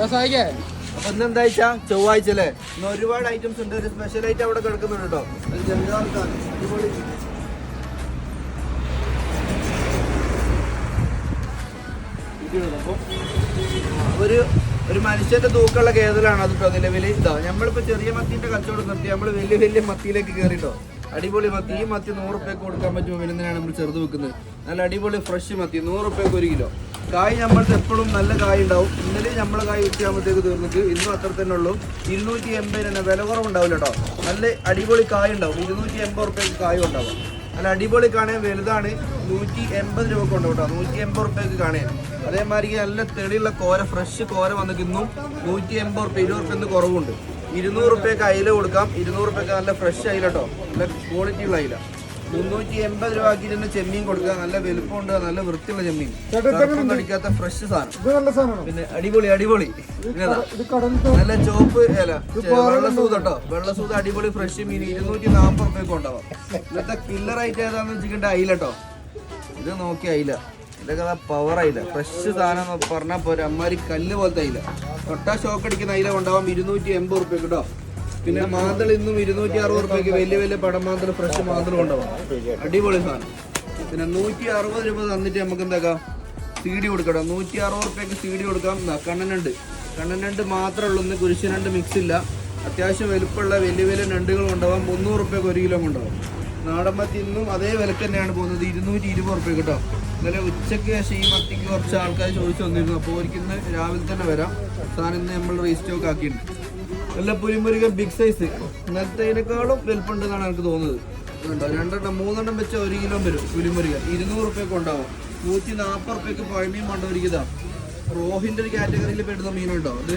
അപ്പൊ ഇന്നെന്താ ചൊവ്വാഴ്ച അല്ലേ? ഇന്ന് ഒരുപാട് ഐറ്റംസ് ഉണ്ട്. ഒരു സ്പെഷ്യൽ ഐറ്റം അവിടെ കിടക്കുന്നുണ്ട് കേട്ടോ. ഒരു മനുഷ്യന്റെ തൂക്കമുള്ള കേതലാണ് അത് കേട്ടോ. നിലവിൽ ഇതാ നമ്മളിപ്പോ ചെറിയ മത്തിന്റെ കച്ചവടം നിർത്തി നമ്മൾ വലിയ വലിയ മത്തിയിലേക്ക് കയറിട്ടോ. അടിപൊളി മത്തി. ഈ മത്തി 100 റുപ്യക്ക് കൊടുക്കാൻ പറ്റുമോ വരുന്നതിനാണ് നമ്മൾ ചെറുത് വെക്കുന്നത്. നല്ല അടിപൊളി ഫ്രഷ് മത്തി 100 റുപ്യക്ക് 1 കിലോ. കായ് നമ്മൾക്ക് എപ്പോഴും നല്ല കായ് ഉണ്ടാവും. ഇന്നലെ നമ്മളെ കായ് ഉച്ചയാകുമ്പോഴത്തേക്ക് തീർന്നിട്ട് ഇന്നും അത്ര തന്നെ ഉള്ളൂ. 280 തന്നെ വില കുറവുണ്ടാവില്ല കേട്ടോ. നല്ല അടിപൊളി കായ് ഉണ്ടാവും. 280 റുപ്യക്ക് കായും ഉണ്ടാവും. നല്ല അടിപൊളി കാണാൻ വലുതാണ്. 180 രൂപ ഉണ്ടാവും കേട്ടോ. 180 റുപ്യക്ക് കാണാൻ. അതേമാതിരി നല്ല തെളിയുള്ള കോര ഫ്രഷ് കോര വന്നിട്ട് ഇന്നും 180 റുപ്യ 20 റുപ്യ കുറവുണ്ട്. 200 റുപ്യക്ക് അയില കൊടുക്കാം. 200 റുപ്യക്ക് നല്ല ഫ്രഷ് അയില കേട്ടോ. നല്ല ക്വാളിറ്റിയുള്ള അയില. 380 രൂപയ്ക്ക് തന്നെ ചെമ്മീൻ കൊടുക്കുക. നല്ല വലുപ്പമുണ്ട്. നല്ല വൃത്തിയുള്ള ചെമ്മീൻ. അടിക്കാത്ത ഫ്രഷ് സാധനം. പിന്നെ അടിപൊളി അടിപൊളി നല്ല ചോപ്പ് അല്ല വെള്ളസൂത് കേട്ടോ. വെള്ളസൂത് അടിപൊളി ഫ്രഷ് മീൻ 240 റുപ്യക്ക് ഉണ്ടാവാം. ഇന്നത്തെ കില്ലർ ആയിട്ട് ഏതാണെന്ന് വെച്ചിട്ട് അയില കേട്ടോ. ഇത് നോക്കി അയില. ഇതൊക്കെ പവർ അയില. ഫ്രഷ് സാധനം പറഞ്ഞാൽ പോരാ. അമ്മാരി കല്ല് പോലത്തെ അയില. തൊട്ടാ ഷോക്ക് അടിക്കുന്ന അയില കൊണ്ടാവാം 280 റുപ്യക്ക് കേട്ടോ. പിന്നെ മാന്തൾ ഇന്നും 260 റുപ്യക്ക് വലിയ വലിയ പടം മാന്തൾ ഫ്രഷ് മാന്തൾ കൊണ്ടുപോകാം. അടിപൊളി സാധനം. പിന്നെ 160 രൂപ തന്നിട്ട് നമുക്ക് എന്താക്കാം CD കൊടുക്കണം. 160 റുപ്യക്ക് CD കൊടുക്കാം. കണ്ണനണ്ട് മാത്രമേ ഉള്ളൂ. ഇന്ന് കുരിശുനണ്ട് മിക്സ് ഇല്ല. അത്യാവശ്യം വലുപ്പമുള്ള വലിയ വലിയ നണ്ടുകൾ കൊണ്ടുപോകാം. 300 റുപ്യക്ക് 1 കിലോ കൊണ്ടുപോകാം. നാടൻ മത്തി ഇന്നും അതേ വിലക്ക് തന്നെയാണ് പോകുന്നത്. 220 റുപ്യ കേട്ടോ. ഇന്നലെ ഉച്ചയ്ക്ക് ശേഷം ഈ മത്തിക്ക് കുറച്ച് ആൾക്കാർ ചോദിച്ചു വന്നിരുന്നു. അപ്പോൾ അവർക്ക് ഇന്ന് രാവിലെ തന്നെ വരാം. സാധനം ഇന്ന് നമ്മൾ റീസ്റ്റോക്ക് ആക്കിയിട്ടുണ്ട്. നല്ല പുലിമുരുകൻ ബിഗ് സൈസ്. ഇന്നത്തേനേക്കാളും വലുപ്പുണ്ടെന്നാണ് എനിക്ക് തോന്നുന്നത്. കേട്ടോ 2 3 വെച്ച 1 കിലോ വരും പുലിമുരുകൻ. 200 റുപ്യക്ക് ഉണ്ടാവും. 140 റുപ്യക്ക് പുഴമീൻ കൊണ്ടുവരിക്കുന്നതാണ്. റോഹിൻ്റെ ഒരു കാറ്റഗറിയിൽ പെടുന്ന മീനുണ്ടോ. അത്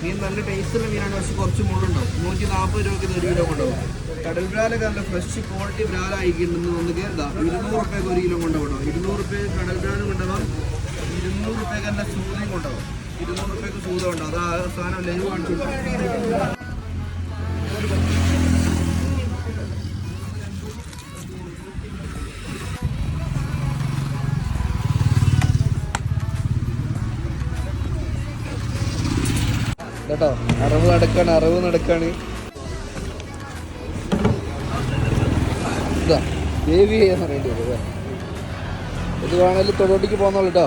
മീൻ നല്ല ടേസ്റ്റുള്ള മീനാണ്. പക്ഷെ കുറച്ച് മുള്ളുണ്ടാവും. 140 രൂപയ്ക്ക് 1 കിലോ കൊണ്ടുപോകും. കടൽ ബ്രാലൊക്കെ നല്ല ഫ്രഷ് ക്വാളിറ്റി ബ്രാല അയക്കുന്നുണ്ടെന്ന് വന്നിട്ട് 200 റുപ്യക്ക് 1 കിലോ കൊണ്ടുപോകണം. 200 റുപ്യക്ക് കടൽ ബ്രാലും കൊണ്ടുപോകാം. 200 റുപ്യക്ക് നല്ല സൂതയും കൊണ്ടുപോകും. 200 റുപ്യക്ക് സൂത ഉണ്ടാവും. അത് ആ സാധനം ലൈവ് കാണിച്ചു. കേട്ടോ അറിവ് നടക്കാണ്. ഇതാ ദേവി എന്ന് പറയേണ്ടി വരും. ഇത് വേണമെങ്കിൽ തൊടോട്ടിക്ക് പോകുന്നുള്ളൂ കേട്ടോ.